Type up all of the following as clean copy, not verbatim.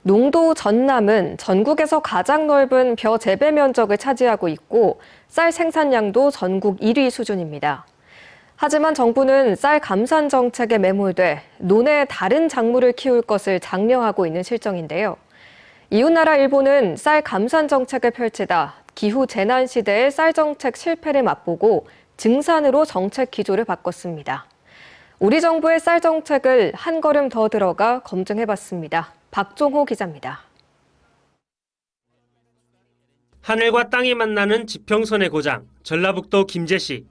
농도 전남은 전국에서 가장 넓은 벼 재배 면적을 차지하고 있고 쌀 생산량도 전국 1위 수준입니다. 하지만 정부는 쌀 감산 정책에 매몰돼 논에 다른 작물을 키울 것을 장려하고 있는 실정인데요. 이웃나라 일본은 쌀 감산 정책을 펼치다 기후 재난 시대의 쌀 정책 실패를 맛보고 증산으로 정책 기조를 바꿨습니다. 우리 정부의 쌀 정책을 한 걸음 더 들어가 검증해봤습니다. 박종호 기자입니다. 하늘과 땅이 만나는 지평선의 고장, 전라북도 김제시.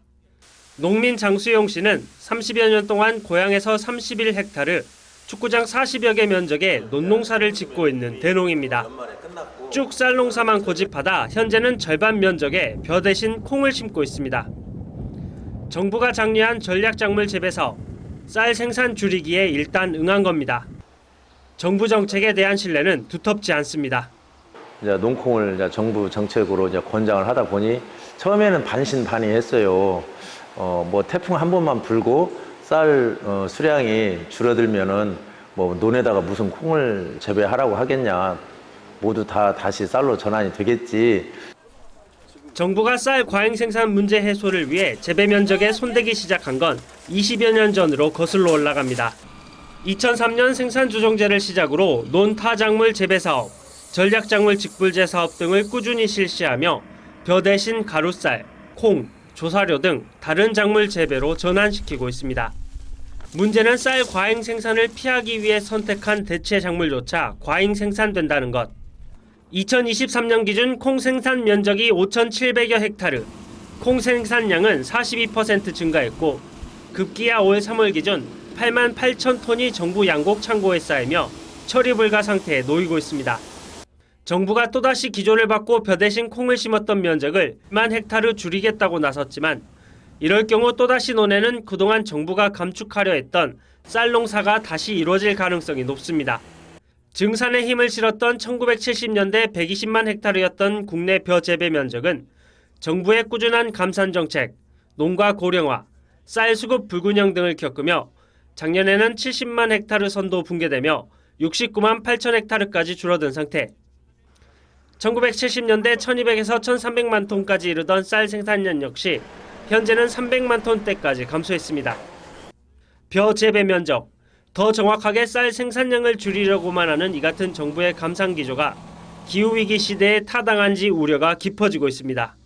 농민 장수용 씨는 30여 년 동안 고향에서 31헥타르, 축구장 40여 개 면적의 논농사를 짓고 있는 대농입니다. 쭉 쌀 농사만 고집하다 현재는 절반 면적에 벼 대신 콩을 심고 있습니다. 정부가 장려한 전략작물 재배 사업, 쌀 생산 줄이기에 일단 응한 겁니다. 정부 정책에 대한 신뢰는 두텁지 않습니다. 농콩을 정부 정책으로 권장을 하다 보니 처음에는 반신반의했어요. 태풍 한 번만 불고 쌀 수량이 줄어들면은 논에다가 무슨 콩을 재배하라고 하겠냐. 모두 다시 쌀로 전환이 되겠지. 정부가 쌀 과잉 생산 문제 해소를 위해 재배 면적에 손대기 시작한 건 20여 년 전으로 거슬러 올라갑니다. 2003년 생산조정제를 시작으로 논타작물 재배 사업, 전략작물 직불제 사업 등을 꾸준히 실시하며 벼 대신 가루쌀, 콩, 조사료 등 다른 작물 재배로 전환시키고 있습니다. 문제는 쌀 과잉 생산을 피하기 위해 선택한 대체 작물조차 과잉 생산된다는 것. 2023년 기준 콩 생산 면적이 5,700여 헥타르, 콩 생산량은 42% 증가했고 급기야 올 3월 기준 8만 8천 톤이 정부 양곡 창고에 쌓이며 처리 불가 상태에 놓이고 있습니다. 정부가 또다시 기조를 바꿔 벼 대신 콩을 심었던 면적을 1만 헥타르 줄이겠다고 나섰지만 이럴 경우 또다시 논에는 그동안 정부가 감축하려 했던 쌀 농사가 다시 이루어질 가능성이 높습니다. 증산에 힘을 실었던 1970년대 120만 헥타르였던 국내 벼 재배 면적은 정부의 꾸준한 감산 정책, 농가 고령화, 쌀 수급 불균형 등을 겪으며 작년에는 70만 헥타르 선도 붕괴되며 69만 8천 헥타르까지 줄어든 상태. 1970년대 1200에서 1300만 톤까지 이르던 쌀 생산량 역시 현재는 300만 톤대까지 감소했습니다. 벼 재배 면적, 더 정확하게 쌀 생산량을 줄이려고만 하는 이 같은 정부의 감산 기조가 기후위기 시대에 타당한지 우려가 깊어지고 있습니다.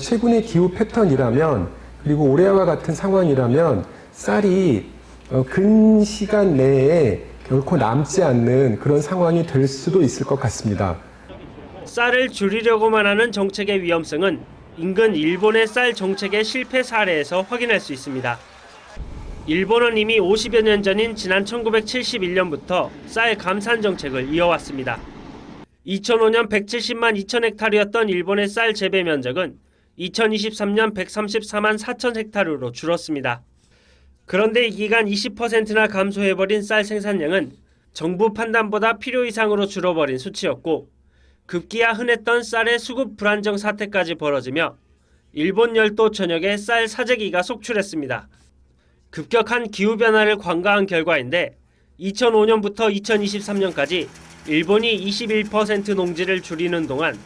최근의 기후 패턴이라면 그리고 올해와 같은 상황이라면 쌀이 근시간 내에 결코 남지 않는 그런 상황이 될 수도 있을 것 같습니다. 쌀을 줄이려고만 하는 정책의 위험성은 인근 일본의 쌀 정책의 실패 사례에서 확인할 수 있습니다. 일본은 이미 50여 년 전인 지난 1971년부터 쌀 감산 정책을 이어왔습니다. 2005년 170만 2천 헥타르였던 일본의 쌀 재배 면적은 2023년 134만 4천 헥타르로 줄었습니다. 그런데 이 기간 20%나 감소해버린 쌀 생산량은 정부 판단보다 필요 이상으로 줄어버린 수치였고 급기야 흔했던 쌀의 수급 불안정 사태까지 벌어지며 일본 열도 전역에 쌀 사재기가 속출했습니다. 급격한 기후변화를 관가한 결과인데 2005년부터 2023년까지 일본이 21% 농지를 줄이는 동안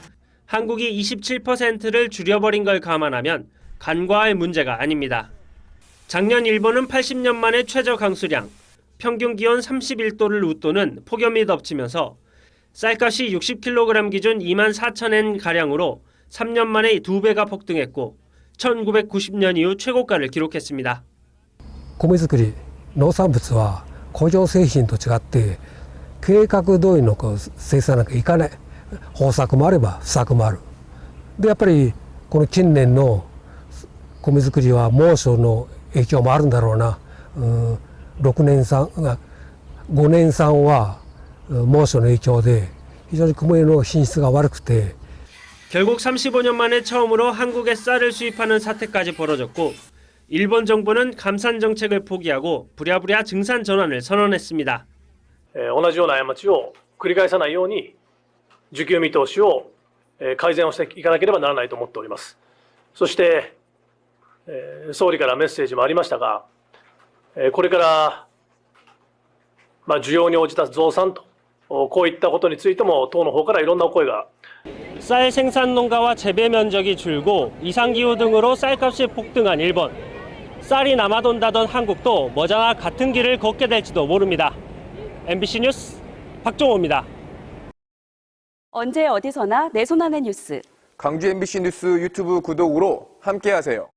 한국이 27%를 줄여버린 걸 감안하면 간과할 문제가 아닙니다. 작년 일본은 80년 만에 최저 강수량, 평균 기온 31도를 웃도는 폭염이 덮치면서 쌀값이 60kg 기준 2만 4천 엔 가량으로 3년 만에 2배가 폭등했고 1990년 이후 최고가를 기록했습니다. 米作り、農産物は工場製品と違って計画通りの生産なんかいかない。豊作もあれば不作もある。でやっぱりこの近年の米作りは猛暑の影響もあるんだろうな。6年産、5年産は猛暑の影響で非常に米の品質が悪くて 결국 35년 만에 처음으로 한국에 쌀을 수입하는 사태까지 벌어졌고 일본 정부는 감산 정책을 포기하고 부랴부랴 증산 전환을 선언했습니다. 同じような過ちを繰り返さないように需給見通しを改善をしていかなければならないと思っております。そして総理からメッセージもありましたが、これから需要に応じた増産とこういったことについても党の方からいろんなお声が 쌀 생산 농가와 재배 면적이 줄고 이상기후 등으로 쌀값이 폭등한 일본. 쌀이 남아돈다던 한국도 머지않아 같은 길을 걷게 될지도 모릅니다. MBC 뉴스 박종호입니다. 언제 어디서나 내 손 안의 뉴스. 광주 MBC 뉴스 유튜브 구독으로 함께하세요.